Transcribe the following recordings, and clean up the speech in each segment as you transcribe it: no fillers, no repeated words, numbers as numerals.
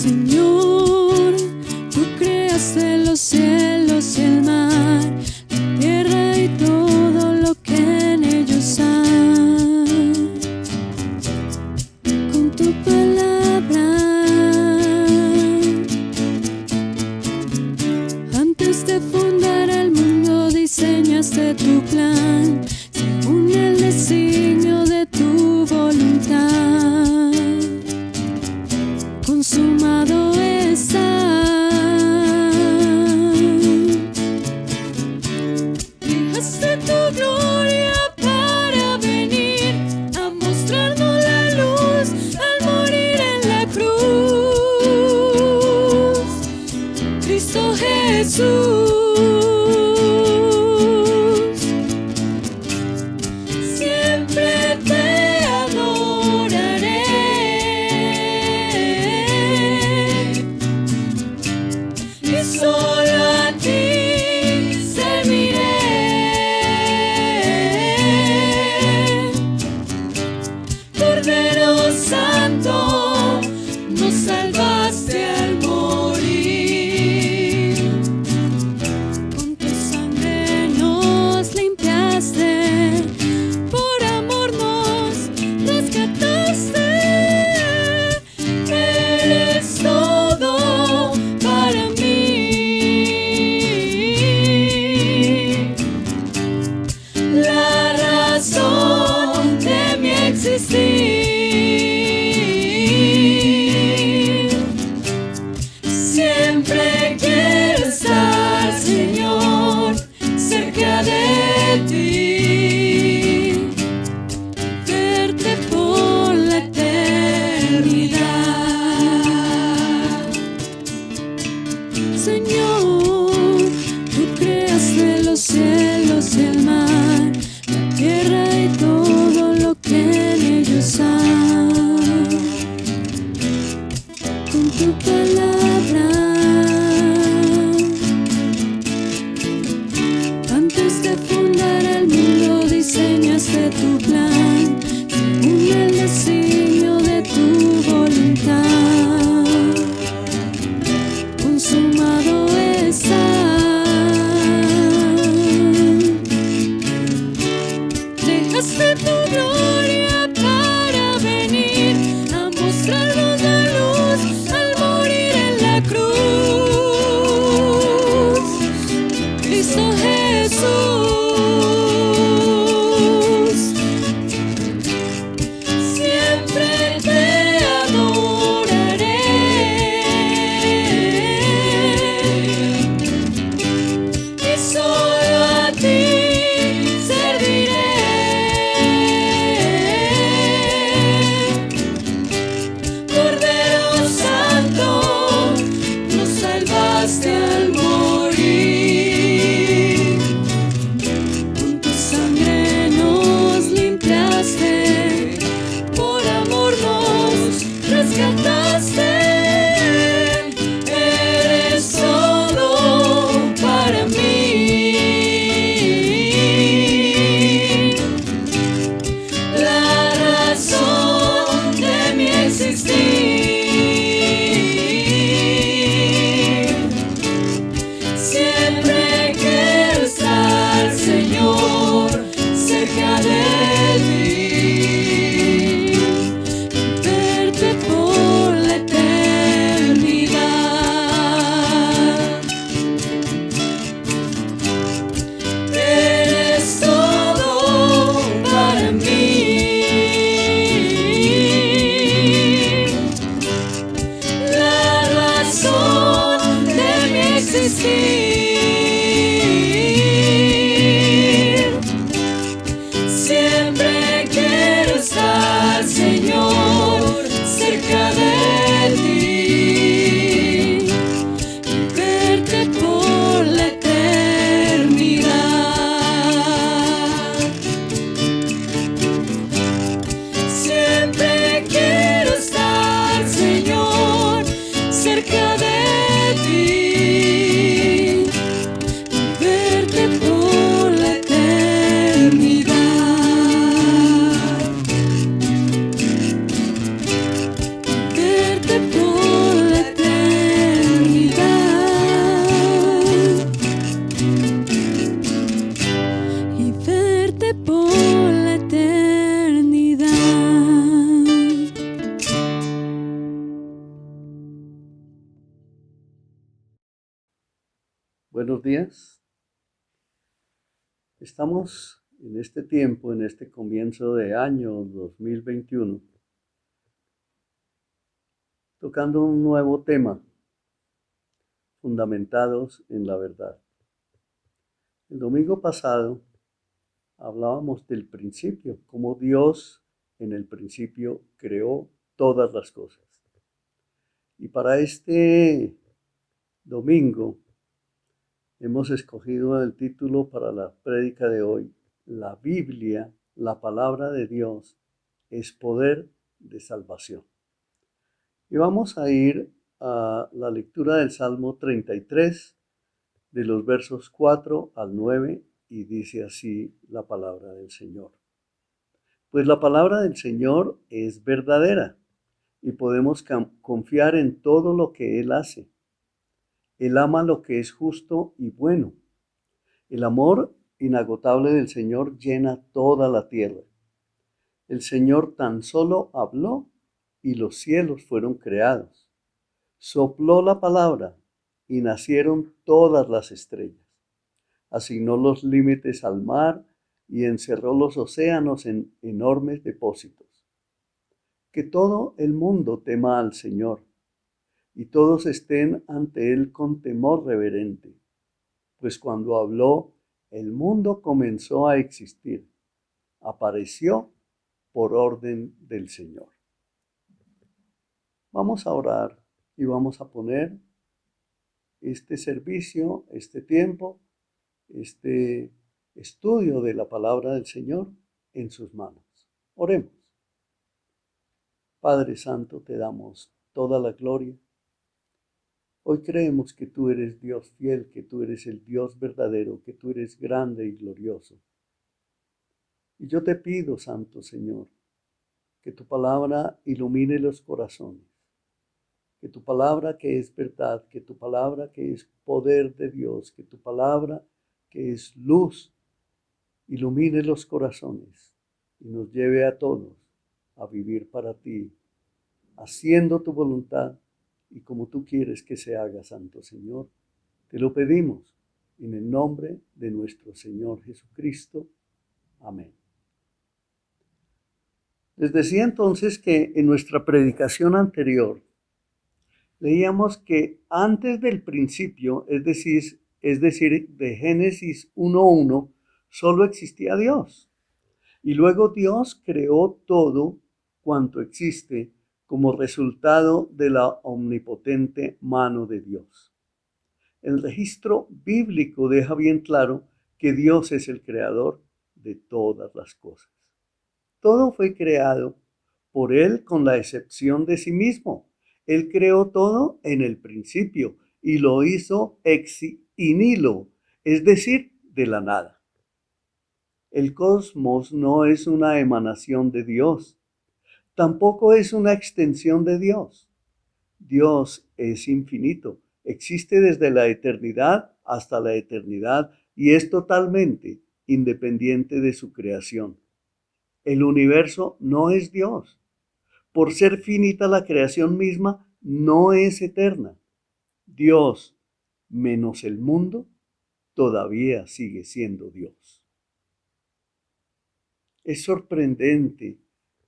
Señor, tú creaste los cielos y el mar, la tierra y todo lo que en ellos hay. Con tu palabra, antes de fundar el mundo diseñaste tu plan, según el designio de tu voluntad. Consumado está. Dejaste tu gloria para venir a mostrarnos la luz al morir en la cruz. Cristo Jesús. Solo a ti serviré. Cordero Santo, nos salvaste al morir. Con tu sangre nos limpiaste, por amor nos rescataste. Eres todo para mí. La razón de mi existir. Siempre quiero estar, Señor, cerca de ti, verte por la eternidad. Señor, tú creaste los cielos y el mar, la tierra y todo lo que en ellos Buenos días. Estamos en este tiempo, en este comienzo de año 2021, tocando un nuevo tema, fundamentados en la verdad. El domingo pasado hablábamos del principio, cómo Dios en el principio creó todas las cosas. Y para este domingo hemos escogido el título para la prédica de hoy: La Biblia, la palabra de Dios, es poder de salvación. Y vamos a ir a la lectura del Salmo 33, de los versos 4 al 9, y dice así la palabra del Señor. Pues la palabra del Señor es verdadera y podemos confiar en todo lo que Él hace. Él ama lo que es justo y bueno. El amor inagotable del Señor llena toda la tierra. El Señor tan solo habló y los cielos fueron creados. Sopló la palabra y nacieron todas las estrellas. Asignó los límites al mar y encerró los océanos en enormes depósitos. Que todo el mundo tema al Señor y todos estén ante Él con temor reverente, pues cuando habló, el mundo comenzó a existir. Apareció por orden del Señor. Vamos a orar y vamos a poner este servicio, este tiempo, este estudio de la palabra del Señor en sus manos. Oremos. Padre Santo, te damos toda la gloria. Hoy creemos que tú eres Dios fiel, que tú eres el Dios verdadero, que tú eres grande y glorioso. Y yo te pido, Santo Señor, que tu palabra ilumine los corazones, que tu palabra que es verdad, que tu palabra que es poder de Dios, que tu palabra que es luz, ilumine los corazones y nos lleve a todos a vivir para ti, haciendo tu voluntad y como tú quieres que se haga, Santo Señor. Te lo pedimos en el nombre de nuestro Señor Jesucristo. Amén. Les decía entonces que en nuestra predicación anterior leíamos que antes del principio, es decir, de Génesis 1:1, solo existía Dios. Y luego Dios creó todo cuanto existe como resultado de la omnipotente mano de Dios. El registro bíblico deja bien claro que Dios es el creador de todas las cosas. Todo fue creado por Él con la excepción de sí mismo. Él creó todo en el principio y lo hizo ex nihilo, es decir, de la nada. El cosmos no es una emanación de Dios, tampoco es una extensión de Dios. Dios es infinito, existe desde la eternidad hasta la eternidad y es totalmente independiente de su creación. El universo no es Dios. Por ser finita la creación misma, no es eterna. Dios, menos el mundo, todavía sigue siendo Dios. Es sorprendente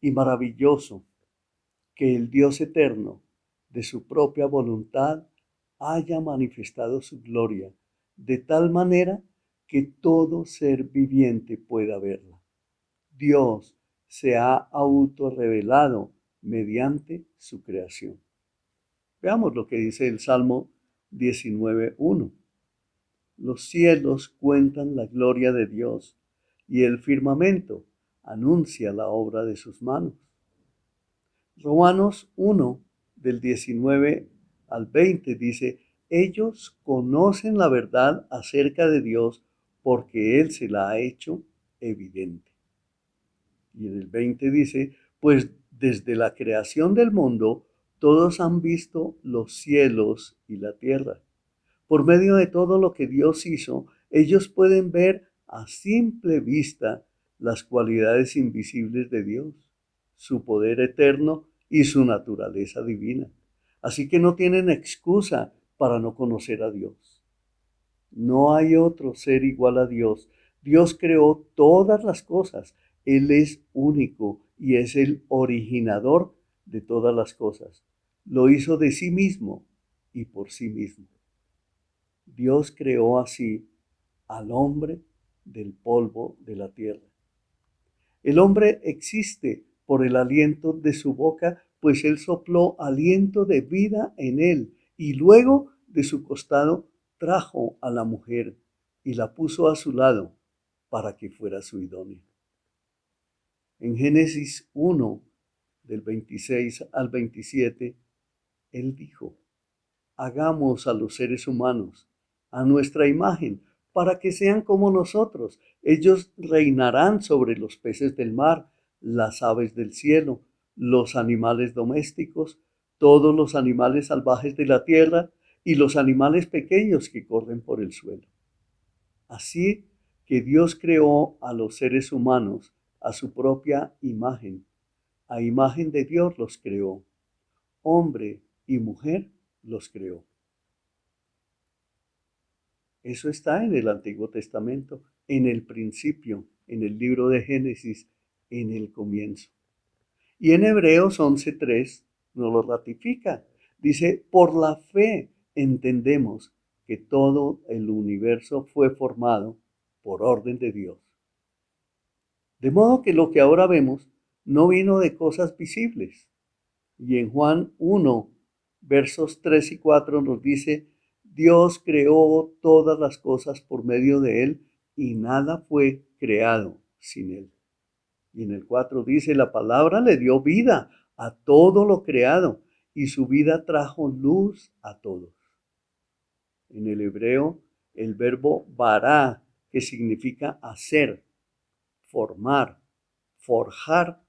y maravilloso que el Dios eterno, de su propia voluntad, haya manifestado su gloria de tal manera que todo ser viviente pueda verla. Dios se ha autorrevelado mediante su creación. Veamos lo que dice el Salmo 19:1. Los cielos cuentan la gloria de Dios y el firmamento anuncia la obra de sus manos. Romanos 1, del 19 al 20 dice: ellos conocen la verdad acerca de Dios porque Él se la ha hecho evidente. Y en el 20 dice: pues desde la creación del mundo, todos han visto los cielos y la tierra. Por medio de todo lo que Dios hizo, ellos pueden ver a simple vista las cualidades invisibles de Dios, su poder eterno y su naturaleza divina. Así que no tienen excusa para no conocer a Dios. No hay otro ser igual a Dios. Dios creó todas las cosas. Él es único y es el originador de todas las cosas. Lo hizo de sí mismo y por sí mismo. Dios creó así al hombre del polvo de la tierra. El hombre existe por el aliento de su boca, pues él sopló aliento de vida en él, y luego de su costado trajo a la mujer y la puso a su lado para que fuera su idónea. En Génesis 1, del 26 al 27, él dijo: hagamos a los seres humanos a nuestra imagen, para que sean como nosotros. Ellos reinarán sobre los peces del mar, las aves del cielo, los animales domésticos, todos los animales salvajes de la tierra y los animales pequeños que corren por el suelo. Así que Dios creó a los seres humanos a su propia imagen. A imagen de Dios los creó. Hombre y mujer los creó. Eso está en el Antiguo Testamento, en el principio, en el libro de Génesis, en el comienzo. Y en Hebreos 11:3 nos lo ratifica. Dice: por la fe entendemos que todo el universo fue formado por orden de Dios. De modo que lo que ahora vemos no vino de cosas visibles. Y en Juan 1, versos 3 y 4 nos dice: Dios creó todas las cosas por medio de él y nada fue creado sin él. Y en el 4 dice: la palabra le dio vida a todo lo creado y su vida trajo luz a todos. En el hebreo, el verbo bará, que significa hacer, formar, forjar,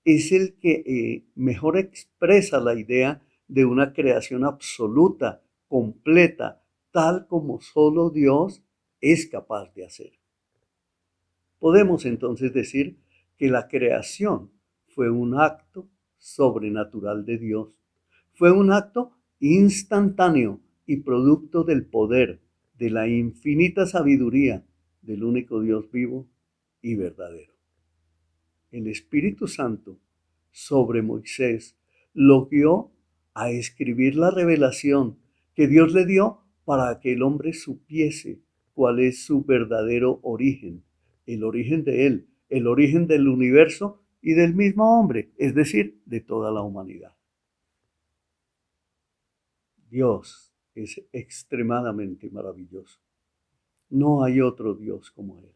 es el que mejor expresa la idea de una creación absoluta, completa, tal como solo Dios es capaz de hacer. Podemos entonces decir que la creación fue un acto sobrenatural de Dios. Fue un acto instantáneo y producto del poder, de la infinita sabiduría del único Dios vivo y verdadero. El Espíritu Santo sobre Moisés lo guió a escribir la revelación que Dios le dio para que el hombre supiese cuál es su verdadero origen, el origen de él, el origen del universo y del mismo hombre, es decir, de toda la humanidad. Dios es extremadamente maravilloso. No hay otro Dios como él.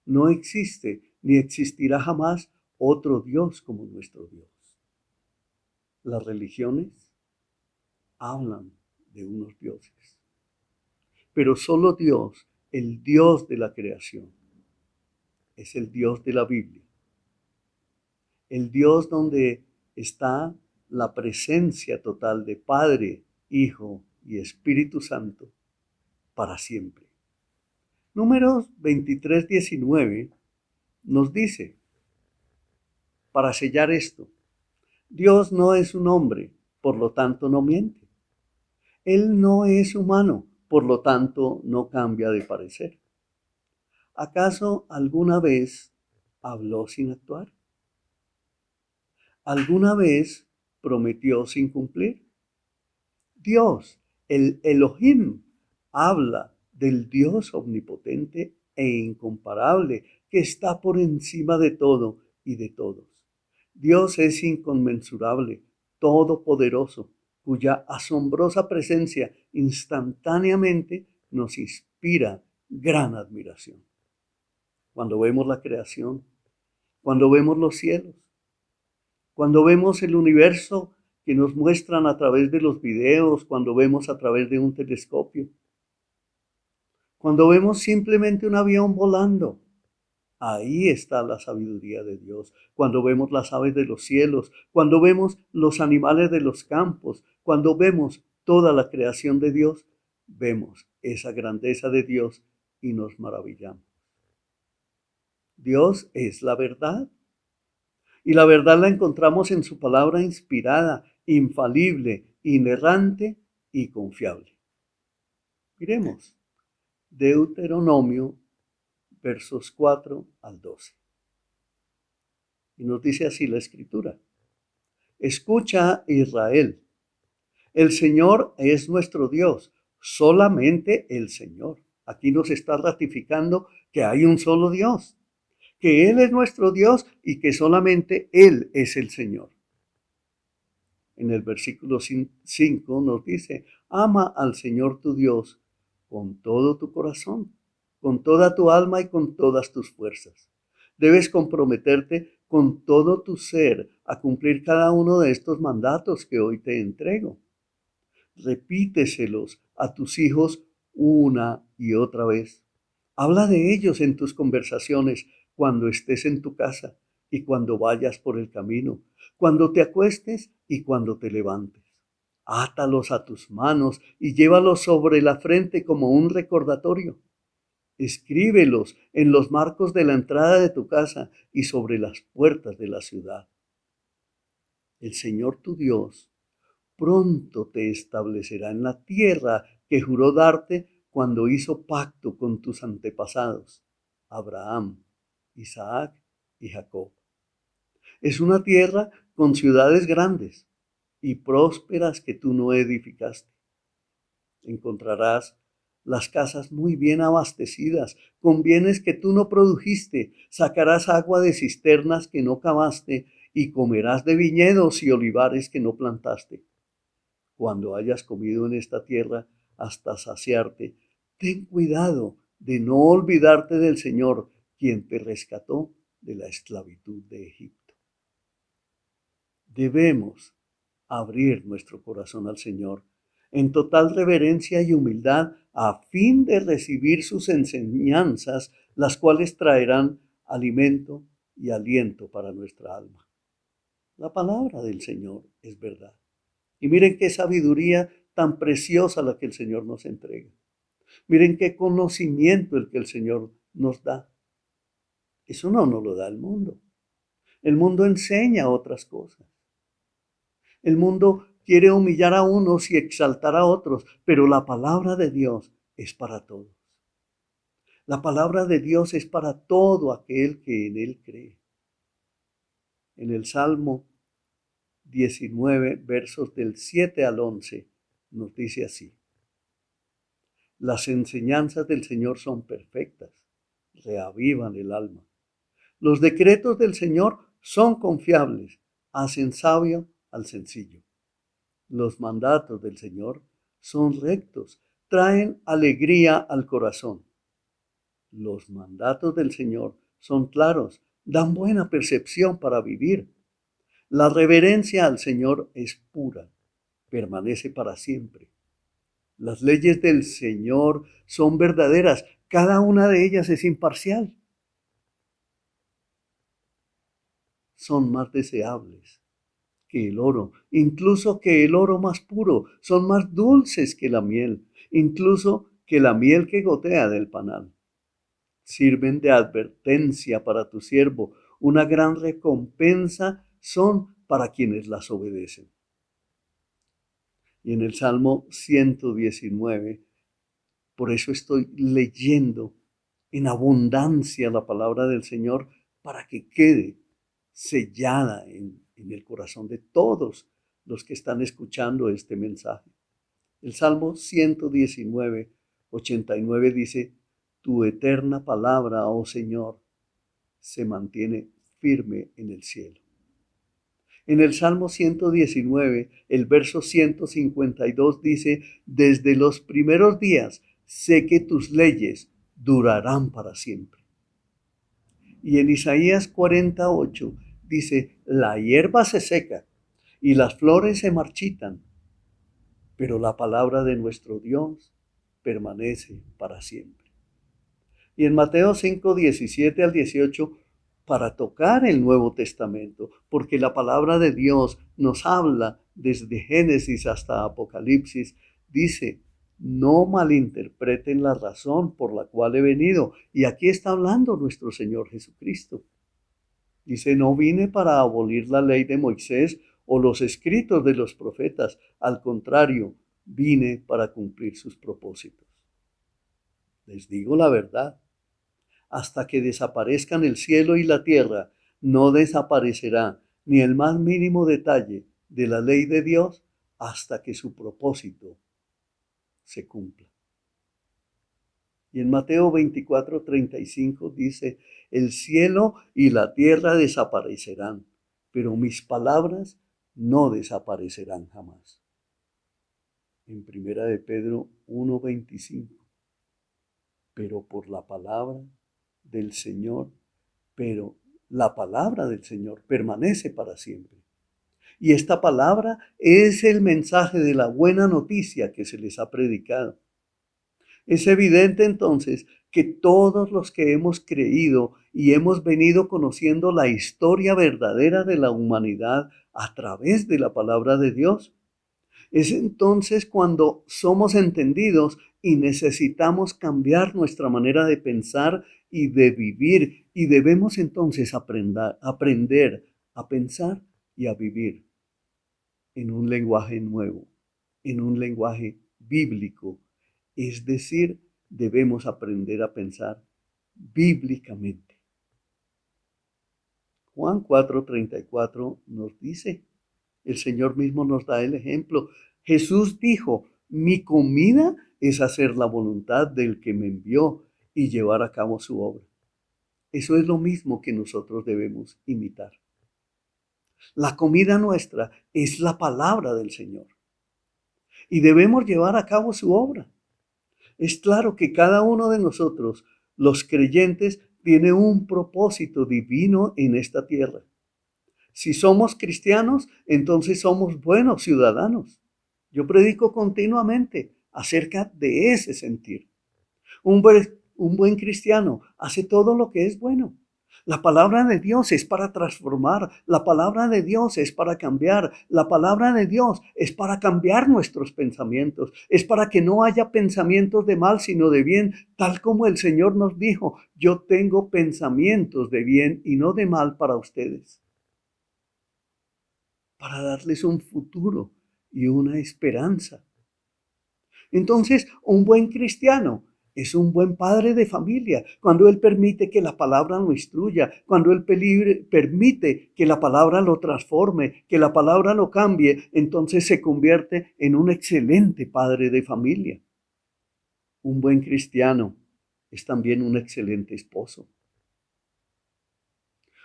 No existe ni existirá jamás otro Dios como nuestro Dios. Las religiones hablan de unos dioses, pero solo Dios, el Dios de la creación, es el Dios de la Biblia. El Dios donde está la presencia total de Padre, Hijo y Espíritu Santo para siempre. Números 23:19 nos dice, para sellar esto: Dios no es un hombre, por lo tanto no miente. Él no es humano, por lo tanto no cambia de parecer. ¿Acaso alguna vez habló sin actuar? ¿Alguna vez prometió sin cumplir? Dios, el Elohim, habla del Dios omnipotente e incomparable que está por encima de todo y de todos. Dios es inconmensurable, todopoderoso, cuya asombrosa presencia instantáneamente nos inspira gran admiración. Cuando vemos la creación, cuando vemos los cielos, cuando vemos el universo que nos muestran a través de los videos, cuando vemos a través de un telescopio, cuando vemos simplemente un avión volando, ahí está la sabiduría de Dios. Cuando vemos las aves de los cielos, cuando vemos los animales de los campos, cuando vemos toda la creación de Dios, vemos esa grandeza de Dios y nos maravillamos. Dios es la verdad. Y la verdad la encontramos en su palabra inspirada, infalible, inerrante y confiable. Miremos Deuteronomio, versos 4 al 12. Y nos dice así la Escritura. Escucha, Israel, el Señor es nuestro Dios, solamente el Señor. Aquí nos está ratificando que hay un solo Dios, que Él es nuestro Dios y que solamente Él es el Señor. En el versículo 5 nos dice, ama al Señor tu Dios con todo tu corazón, con toda tu alma y con todas tus fuerzas. Debes comprometerte con todo tu ser a cumplir cada uno de estos mandatos que hoy te entrego. Repíteselos a tus hijos una y otra vez. Habla de ellos en tus conversaciones cuando estés en tu casa y cuando vayas por el camino, cuando te acuestes y cuando te levantes. Átalos a tus manos y llévalos sobre la frente como un recordatorio. Escríbelos en los marcos de la entrada de tu casa y sobre las puertas de la ciudad. El Señor tu Dios pronto te establecerá en la tierra que juró darte cuando hizo pacto con tus antepasados, Abraham, Isaac y Jacob. Es una tierra con ciudades grandes y prósperas que tú no edificaste. Encontrarás las casas muy bien abastecidas, con bienes que tú no produjiste. Sacarás agua de cisternas que no cavaste y comerás de viñedos y olivares que no plantaste. Cuando hayas comido en esta tierra hasta saciarte, ten cuidado de no olvidarte del Señor, quien te rescató de la esclavitud de Egipto. Debemos abrir nuestro corazón al Señor en total reverencia y humildad a fin de recibir sus enseñanzas, las cuales traerán alimento y aliento para nuestra alma. La palabra del Señor es verdad. Y miren qué sabiduría tan preciosa la que el Señor nos entrega. Miren qué conocimiento el que el Señor nos da. Eso no nos lo da el mundo. El mundo enseña otras cosas. El mundo quiere humillar a unos y exaltar a otros, pero la palabra de Dios es para todos. La palabra de Dios es para todo aquel que en Él cree. En el Salmo 19, versos del 7 al 11, nos dice así. Las enseñanzas del Señor son perfectas, reavivan el alma. Los decretos del Señor son confiables, hacen sabio al sencillo. Los mandatos del Señor son rectos, traen alegría al corazón. Los mandatos del Señor son claros, dan buena percepción para vivir. La reverencia al Señor es pura, permanece para siempre. Las leyes del Señor son verdaderas, cada una de ellas es imparcial. Son más deseables que el oro, incluso que el oro más puro, son más dulces que la miel, incluso que la miel que gotea del panal. Sirven de advertencia para tu siervo, una gran recompensa son para quienes las obedecen. Y en el Salmo 119, por eso estoy leyendo en abundancia la palabra del Señor para que quede sellada en el corazón de todos los que están escuchando este mensaje. El Salmo 119, 89 dice, tu eterna palabra, oh Señor, se mantiene firme en el cielo. En el Salmo 119, el verso 152 dice, desde los primeros días sé que tus leyes durarán para siempre. Y en Isaías 48 dice, la hierba se seca y las flores se marchitan, pero la palabra de nuestro Dios permanece para siempre. Y en Mateo 5, 17 al 18, para tocar el Nuevo Testamento, porque la palabra de Dios nos habla desde Génesis hasta Apocalipsis, dice, no malinterpreten la razón por la cual he venido. Y aquí está hablando nuestro Señor Jesucristo. Dice, no vine para abolir la ley de Moisés o los escritos de los profetas. Al contrario, vine para cumplir sus propósitos. Les digo la verdad, hasta que desaparezcan el cielo y la tierra, no desaparecerá ni el más mínimo detalle de la ley de Dios hasta que su propósito se cumpla. Y en Mateo 24:35 dice, el cielo y la tierra desaparecerán, pero mis palabras no desaparecerán jamás. En Primera de Pedro 1:25, pero por la palabra del Señor, pero la palabra del Señor permanece para siempre. Y esta palabra es el mensaje de la buena noticia que se les ha predicado. Es evidente entonces que todos los que hemos creído y hemos venido conociendo la historia verdadera de la humanidad a través de la palabra de Dios, es entonces cuando somos entendidos y necesitamos cambiar nuestra manera de pensar y de vivir, y debemos entonces aprender a pensar y a vivir en un lenguaje nuevo, en un lenguaje bíblico. Es decir, debemos aprender a pensar bíblicamente. Juan 4:34 nos dice, el Señor mismo nos da el ejemplo. Jesús dijo, mi comida es hacer la voluntad del que me envió y llevar a cabo su obra. Eso es lo mismo que nosotros debemos imitar. La comida nuestra es la palabra del Señor y debemos llevar a cabo su obra. Es claro que cada uno de nosotros, los creyentes, tiene un propósito divino en esta tierra. Si somos cristianos, entonces somos buenos ciudadanos. Yo predico continuamente acerca de ese sentir. Un buen cristiano hace todo lo que es bueno. La palabra de Dios es para transformar, la palabra de Dios es para cambiar, la palabra de Dios es para cambiar nuestros pensamientos, es para que no haya pensamientos de mal sino de bien, tal como el Señor nos dijo, yo tengo pensamientos de bien y no de mal para ustedes, para darles un futuro y una esperanza. Entonces, un buen cristiano es un buen padre de familia cuando él permite que la palabra lo instruya, cuando él permite que la palabra lo transforme, que la palabra lo cambie, entonces se convierte en un excelente padre de familia. Un buen cristiano es también un excelente esposo.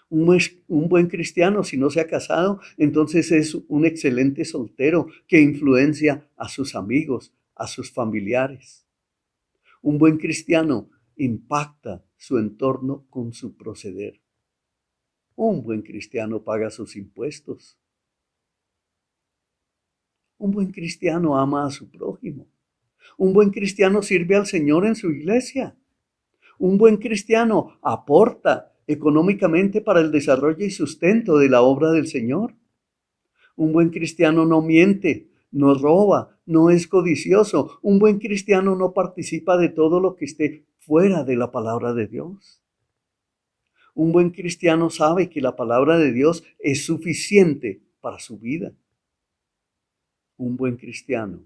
Un buen cristiano, si no se ha casado, entonces es un excelente soltero que influencia a sus amigos, a sus familiares. Un buen cristiano impacta su entorno con su proceder. Un buen cristiano paga sus impuestos. Un buen cristiano ama a su prójimo. Un buen cristiano sirve al Señor en su iglesia. Un buen cristiano aporta económicamente para el desarrollo y sustento de la obra del Señor. Un buen cristiano no miente, no roba, no es codicioso. Un buen cristiano no participa de todo lo que esté fuera de la palabra de Dios. Un buen cristiano sabe que la palabra de Dios es suficiente para su vida. Un buen cristiano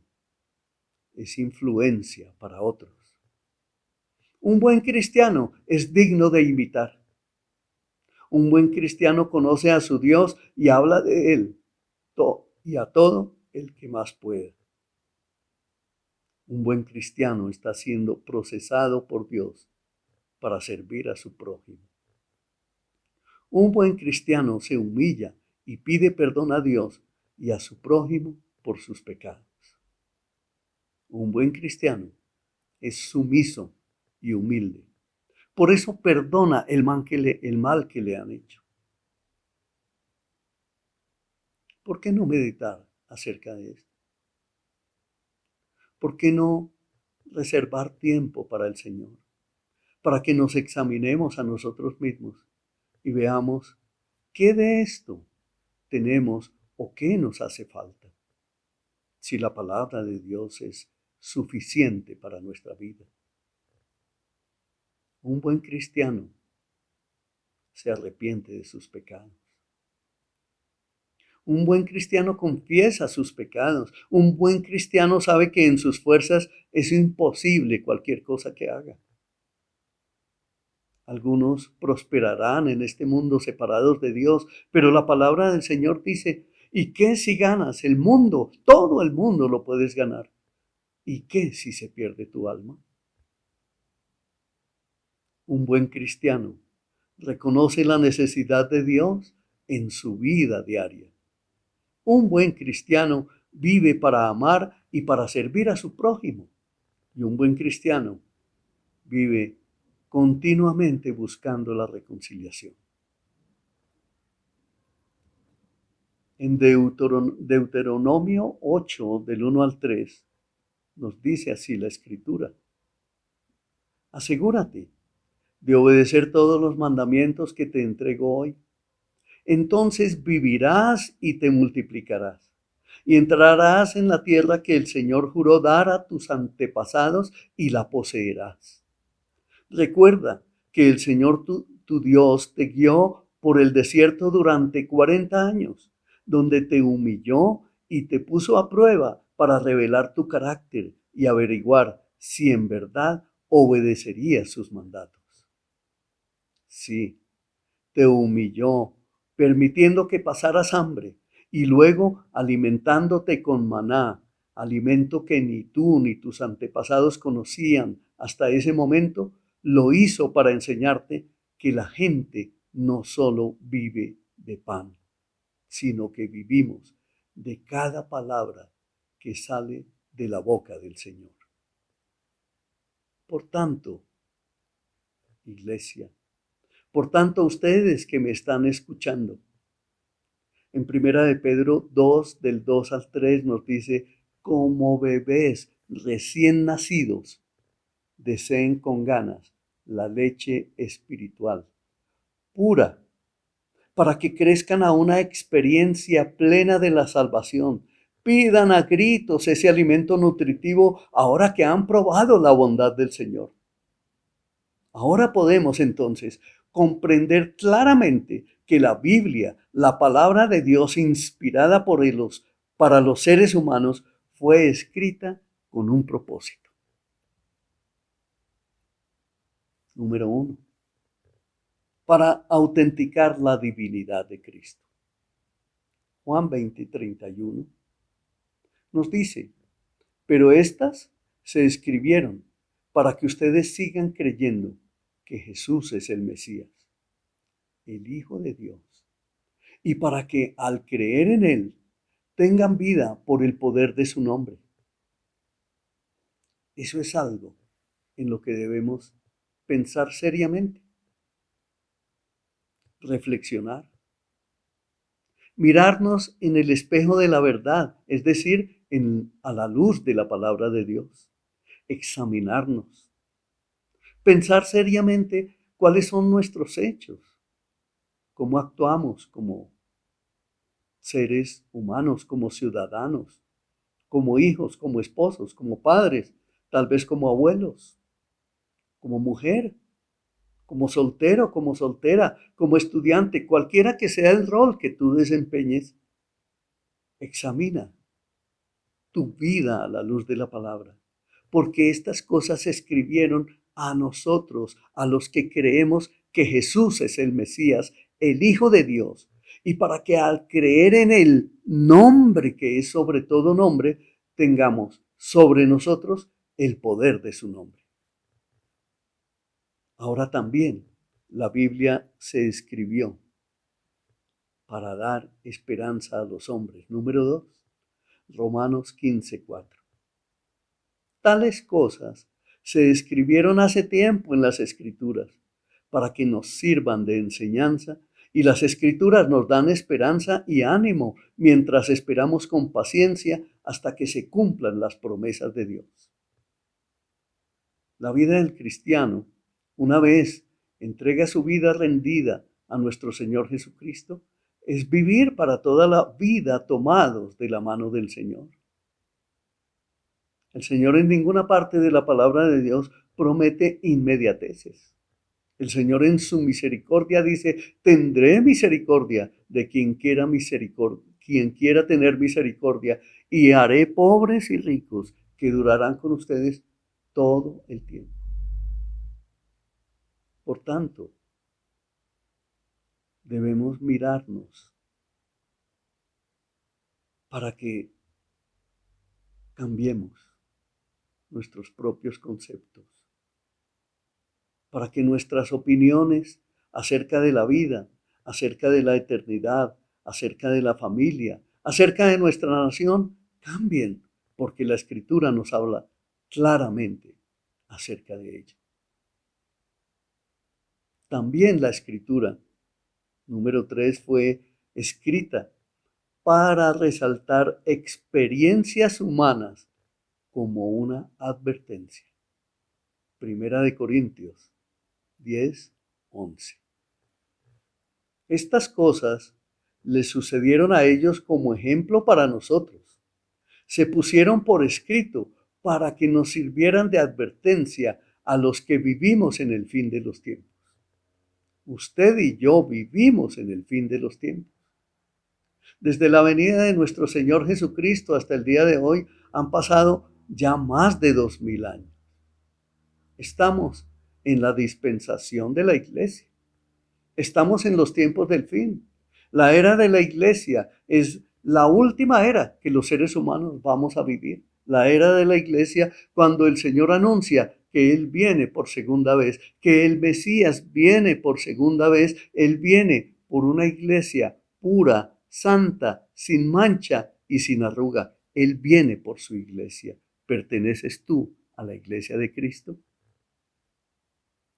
es influencia para otros. Un buen cristiano es digno de imitar. Un buen cristiano conoce a su Dios y habla de Él y a todo el que más pueda. Un buen cristiano está siendo procesado por Dios para servir a su prójimo. Un buen cristiano se humilla y pide perdón a Dios y a su prójimo por sus pecados. Un buen cristiano es sumiso y humilde. Por eso perdona el mal que le han hecho. ¿Por qué no meditar acerca de esto? ¿Por qué no reservar tiempo para el Señor? Para que nos examinemos a nosotros mismos y veamos qué de esto tenemos o qué nos hace falta. Si la palabra de Dios es suficiente para nuestra vida. Un buen cristiano se arrepiente de sus pecados. Un buen cristiano confiesa sus pecados. Un buen cristiano sabe que en sus fuerzas es imposible cualquier cosa que haga. Algunos prosperarán en este mundo separados de Dios, pero la palabra del Señor dice, ¿y qué si ganas el mundo? Todo el mundo lo puedes ganar. ¿Y qué si se pierde tu alma? Un buen cristiano reconoce la necesidad de Dios en su vida diaria. Un buen cristiano vive para amar y para servir a su prójimo. Y un buen cristiano vive continuamente buscando la reconciliación. En Deuteronomio 8, del 1 al 3, nos dice así la Escritura. Asegúrate de obedecer todos los mandamientos que te entrego hoy. Entonces vivirás y te multiplicarás, y entrarás en la tierra que el Señor juró dar a tus antepasados y la poseerás. Recuerda que el Señor tu Dios te guió por el desierto durante 40 años, donde te humilló y te puso a prueba para revelar tu carácter y averiguar si en verdad obedecerías sus mandatos. Sí, te humilló, permitiendo que pasaras hambre y luego alimentándote con maná, alimento que ni tú ni tus antepasados conocían hasta ese momento. Lo hizo para enseñarte que la gente no solo vive de pan, sino que vivimos de cada palabra que sale de la boca del Señor. Por tanto, iglesia, por tanto ustedes que me están escuchando, en Primera de Pedro 2, del 2 al 3 nos dice, como bebés recién nacidos, deseen con ganas la leche espiritual, pura, para que crezcan a una experiencia plena de la salvación. Pidan a gritos ese alimento nutritivo ahora que han probado la bondad del Señor. Ahora podemos entonces comprender claramente que la Biblia, la palabra de Dios inspirada para los seres humanos, fue escrita con un propósito. Número 1. Para autenticar la divinidad de Cristo. Juan 20:31 nos dice, pero estas se escribieron para que ustedes sigan creyendo que Jesús es el Mesías, el Hijo de Dios, y para que al creer en Él tengan vida por el poder de su nombre. Eso es algo en lo que debemos pensar seriamente, reflexionar, mirarnos en el espejo de la verdad, es decir, a la luz de la palabra de Dios, examinarnos, pensar seriamente cuáles son nuestros hechos, cómo actuamos como seres humanos, como ciudadanos, como hijos, como esposos, como padres, tal vez como abuelos, como mujer, como soltero, como soltera, como estudiante, cualquiera que sea el rol que tú desempeñes, examina tu vida a la luz de la palabra, porque estas cosas se escribieron a nosotros, a los que creemos que Jesús es el Mesías, el Hijo de Dios, y para que al creer en el nombre que es sobre todo nombre, tengamos sobre nosotros el poder de su nombre. Ahora también la Biblia se escribió para dar esperanza a los hombres. Número 2, Romanos 15:4. Tales cosas se escribieron hace tiempo en las Escrituras para que nos sirvan de enseñanza, y las Escrituras nos dan esperanza y ánimo mientras esperamos con paciencia hasta que se cumplan las promesas de Dios. La vida del cristiano, una vez entrega su vida rendida a nuestro Señor Jesucristo, es vivir para toda la vida tomados de la mano del Señor. El Señor en ninguna parte de la palabra de Dios promete inmediateces. El Señor en su misericordia dice, tendré misericordia de quien quiera tener misericordia, y haré pobres y ricos que durarán con ustedes todo el tiempo. Por tanto, debemos mirarnos para que cambiemos nuestros propios conceptos, para que nuestras opiniones acerca de la vida, acerca de la eternidad, acerca de la familia, acerca de nuestra nación, cambien, porque la Escritura nos habla claramente acerca de ella. También la Escritura, número 3, fue escrita para resaltar experiencias humanas como una advertencia. Primera de Corintios 10:11. Estas cosas les sucedieron a ellos como ejemplo para nosotros. Se pusieron por escrito para que nos sirvieran de advertencia a los que vivimos en el fin de los tiempos. Usted y yo vivimos en el fin de los tiempos. Desde la venida de nuestro Señor Jesucristo hasta el día de hoy han pasado ya más de 2000 años. Estamos en la dispensación de la iglesia. Estamos en los tiempos del fin. La era de la iglesia es la última era que los seres humanos vamos a vivir. La era de la iglesia cuando el Señor anuncia que Él viene por segunda vez, que el Mesías viene por segunda vez. Él viene por una iglesia pura, santa, sin mancha y sin arruga. Él viene por su iglesia. ¿Perteneces tú a la iglesia de Cristo?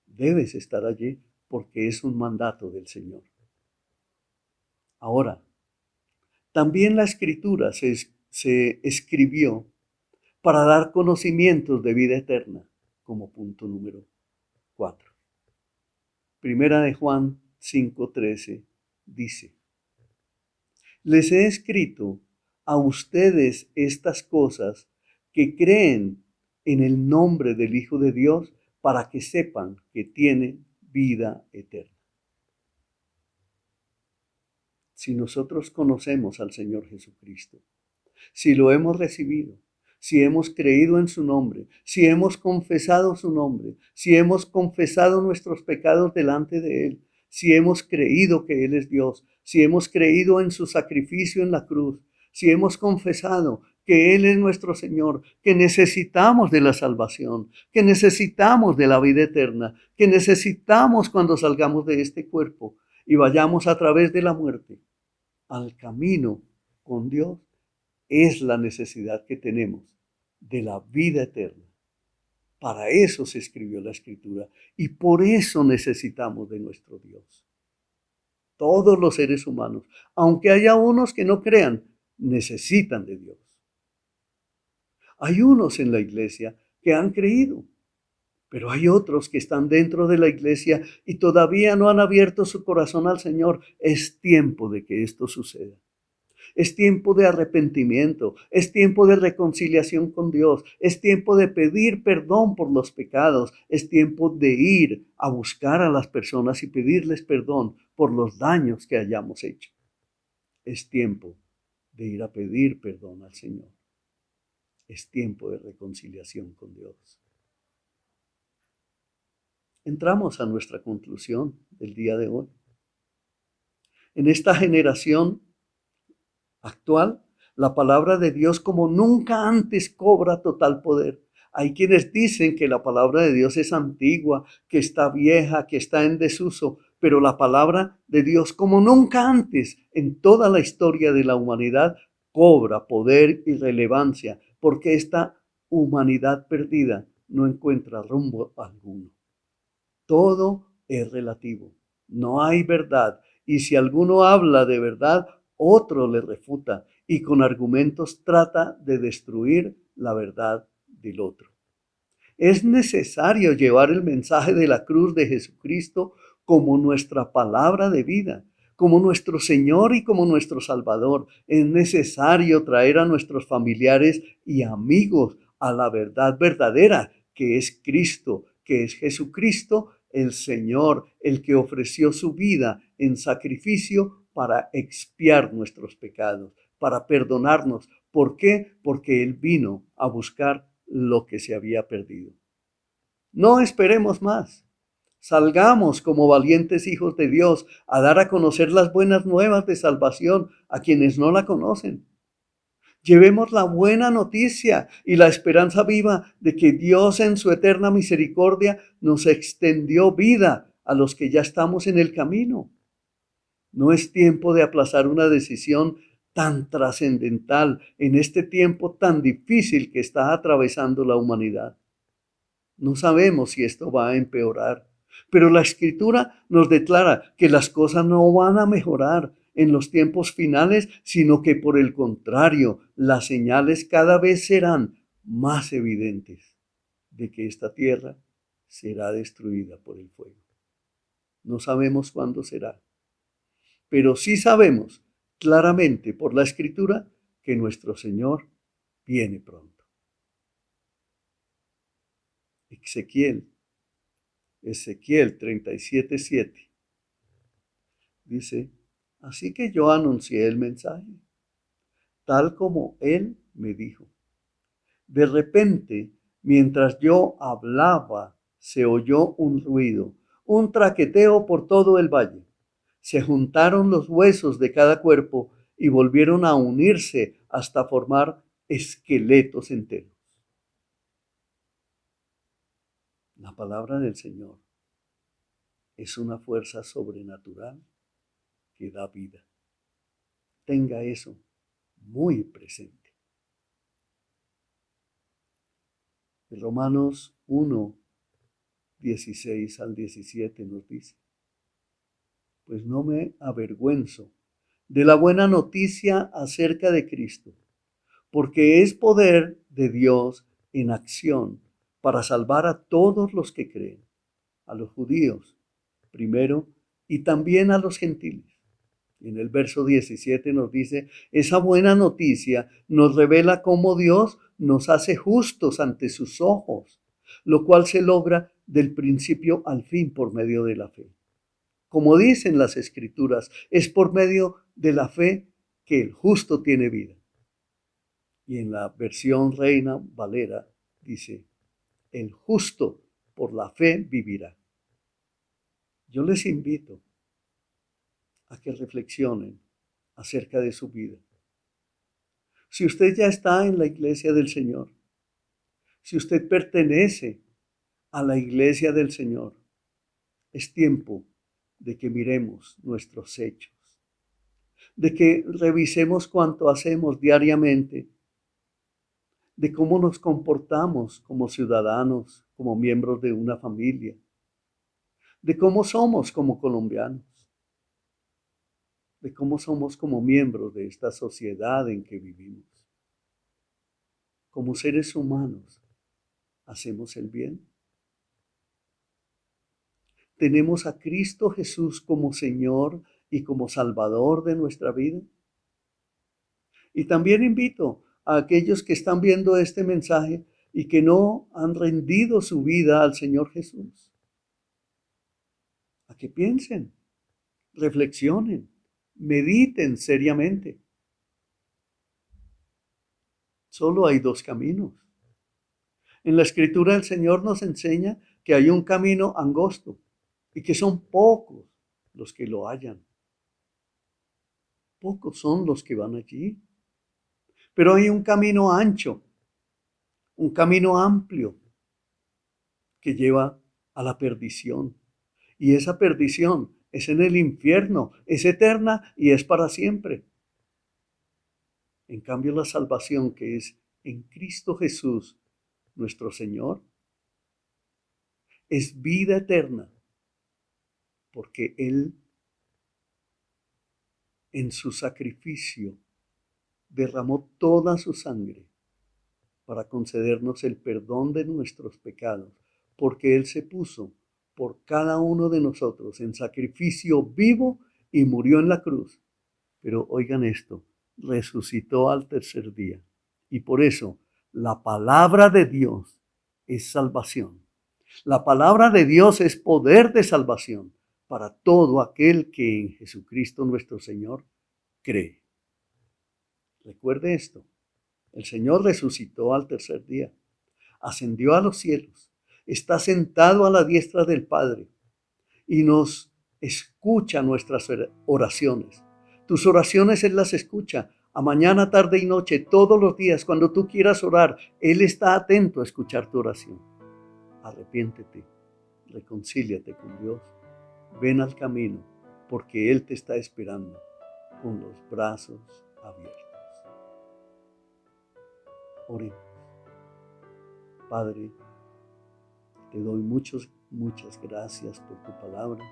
Debes estar allí porque es un mandato del Señor. Ahora, también la Escritura se escribió para dar conocimientos de vida eterna, como punto número 4. Primera de Juan 5:13 dice: les he escrito a ustedes estas cosas que creen en el nombre del Hijo de Dios para que sepan que tienen vida eterna. Si nosotros conocemos al Señor Jesucristo, si lo hemos recibido, si hemos creído en su nombre, si hemos confesado su nombre, si hemos confesado nuestros pecados delante de Él, si hemos creído que Él es Dios, si hemos creído en su sacrificio en la cruz, si hemos confesado que Él es nuestro Señor, que necesitamos de la salvación, que necesitamos de la vida eterna, que necesitamos cuando salgamos de este cuerpo y vayamos a través de la muerte al camino con Dios, es la necesidad que tenemos de la vida eterna. Para eso se escribió la Escritura y por eso necesitamos de nuestro Dios. Todos los seres humanos, aunque haya unos que no crean, necesitan de Dios. Hay unos en la iglesia que han creído, pero hay otros que están dentro de la iglesia y todavía no han abierto su corazón al Señor. Es tiempo de que esto suceda. Es tiempo de arrepentimiento, es tiempo de reconciliación con Dios, es tiempo de pedir perdón por los pecados, es tiempo de ir a buscar a las personas y pedirles perdón por los daños que hayamos hecho. Es tiempo de ir a pedir perdón al Señor. Es tiempo de reconciliación con Dios. Entramos a nuestra conclusión del día de hoy. En esta generación actual, la palabra de Dios como nunca antes cobra total poder. Hay quienes dicen que la palabra de Dios es antigua, que está vieja, que está en desuso, pero la palabra de Dios como nunca antes en toda la historia de la humanidad cobra poder y relevancia, porque esta humanidad perdida no encuentra rumbo alguno. Todo es relativo, no hay verdad, y si alguno habla de verdad, otro le refuta y con argumentos trata de destruir la verdad del otro. Es necesario llevar el mensaje de la cruz de Jesucristo como nuestra palabra de vida, como nuestro Señor y como nuestro Salvador. Es necesario traer a nuestros familiares y amigos a la verdad verdadera, que es Cristo, que es Jesucristo, el Señor, el que ofreció su vida en sacrificio para expiar nuestros pecados, para perdonarnos. ¿Por qué? Porque Él vino a buscar lo que se había perdido. No esperemos más. Salgamos como valientes hijos de Dios a dar a conocer las buenas nuevas de salvación a quienes no la conocen. Llevemos la buena noticia y la esperanza viva de que Dios en su eterna misericordia nos extendió vida a los que ya estamos en el camino. No es tiempo de aplazar una decisión tan trascendental en este tiempo tan difícil que está atravesando la humanidad. No sabemos si esto va a empeorar, pero la Escritura nos declara que las cosas no van a mejorar en los tiempos finales, sino que por el contrario, las señales cada vez serán más evidentes de que esta tierra será destruida por el fuego. No sabemos cuándo será, pero sí sabemos claramente por la Escritura que nuestro Señor viene pronto. Ezequiel 37:7 dice: así que yo anuncié el mensaje, tal como él me dijo. De repente, mientras yo hablaba, se oyó un ruido, un traqueteo por todo el valle. Se juntaron los huesos de cada cuerpo y volvieron a unirse hasta formar esqueletos enteros. La palabra del Señor es una fuerza sobrenatural que da vida. Tenga eso muy presente. En Romanos 1, 16 al 17 nos dice: pues no me avergüenzo de la buena noticia acerca de Cristo, porque es poder de Dios en acción para salvar a todos los que creen, a los judíos primero y también a los gentiles. En el verso 17 nos dice: esa buena noticia nos revela cómo Dios nos hace justos ante sus ojos, lo cual se logra del principio al fin por medio de la fe. Como dicen las Escrituras, es por medio de la fe que el justo tiene vida. Y en la versión Reina Valera dice: el justo por la fe vivirá. Yo les invito a que reflexionen acerca de su vida. Si usted ya está en la iglesia del Señor, si usted pertenece a la iglesia del Señor, es tiempo de que miremos nuestros hechos, de que revisemos cuánto hacemos diariamente, de cómo nos comportamos como ciudadanos, como miembros de una familia, de cómo somos como colombianos, de cómo somos como miembros de esta sociedad en que vivimos. Como seres humanos, ¿hacemos el bien? ¿Tenemos a Cristo Jesús como Señor y como Salvador de nuestra vida? Y también invito a aquellos que están viendo este mensaje y que no han rendido su vida al Señor Jesús, a que piensen, reflexionen, mediten seriamente. Solo hay dos caminos. En la Escritura el Señor nos enseña que hay un camino angosto y que son pocos los que lo hallan. Pocos son los que van allí. Pero hay un camino ancho, un camino amplio que lleva a la perdición. Y esa perdición es en el infierno, es eterna y es para siempre. En cambio, la salvación que es en Cristo Jesús, nuestro Señor, es vida eterna, porque Él en su sacrificio derramó toda su sangre para concedernos el perdón de nuestros pecados, porque Él se puso por cada uno de nosotros en sacrificio vivo y murió en la cruz. Pero oigan esto, resucitó al tercer día. Y por eso la palabra de Dios es salvación. La palabra de Dios es poder de salvación para todo aquel que en Jesucristo nuestro Señor cree. Recuerde esto, el Señor resucitó al tercer día, ascendió a los cielos, está sentado a la diestra del Padre y nos escucha nuestras oraciones. Tus oraciones Él las escucha a mañana, tarde y noche, todos los días. Cuando tú quieras orar, Él está atento a escuchar tu oración. Arrepiéntete, reconcíliate con Dios, ven al camino, porque Él te está esperando con los brazos abiertos. Oremos. Padre, te doy muchas gracias por tu palabra.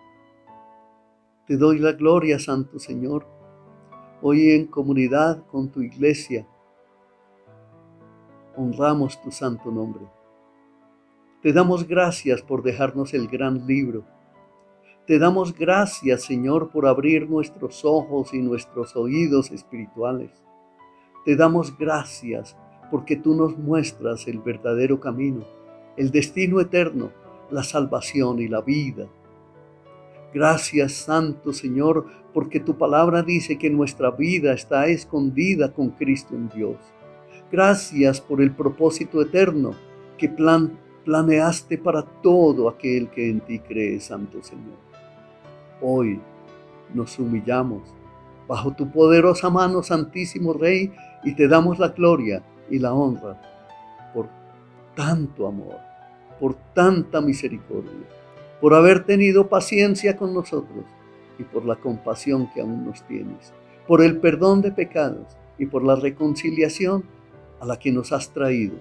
Te doy la gloria, Santo Señor. Hoy en comunidad con tu iglesia, honramos tu santo nombre. Te damos gracias por dejarnos el gran libro. Te damos gracias, Señor, por abrir nuestros ojos y nuestros oídos espirituales. Te damos gracias porque tú nos muestras el verdadero camino, el destino eterno, la salvación y la vida. Gracias, Santo Señor, porque tu palabra dice que nuestra vida está escondida con Cristo en Dios. Gracias por el propósito eterno que planeaste para todo aquel que en ti cree, Santo Señor. Hoy nos humillamos bajo tu poderosa mano, Santísimo Rey, y te damos la gloria y la honra por tanto amor, por tanta misericordia, por haber tenido paciencia con nosotros y por la compasión que aún nos tienes, por el perdón de pecados y por la reconciliación a la que nos has traído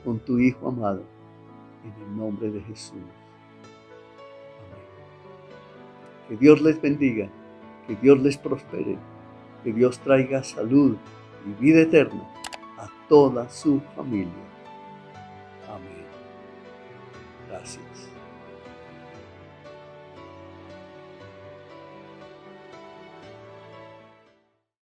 con tu Hijo amado, en el nombre de Jesús. Amén. Que Dios les bendiga, que Dios les prospere, que Dios traiga salud y vida eterna a toda su familia. Amén. Gracias.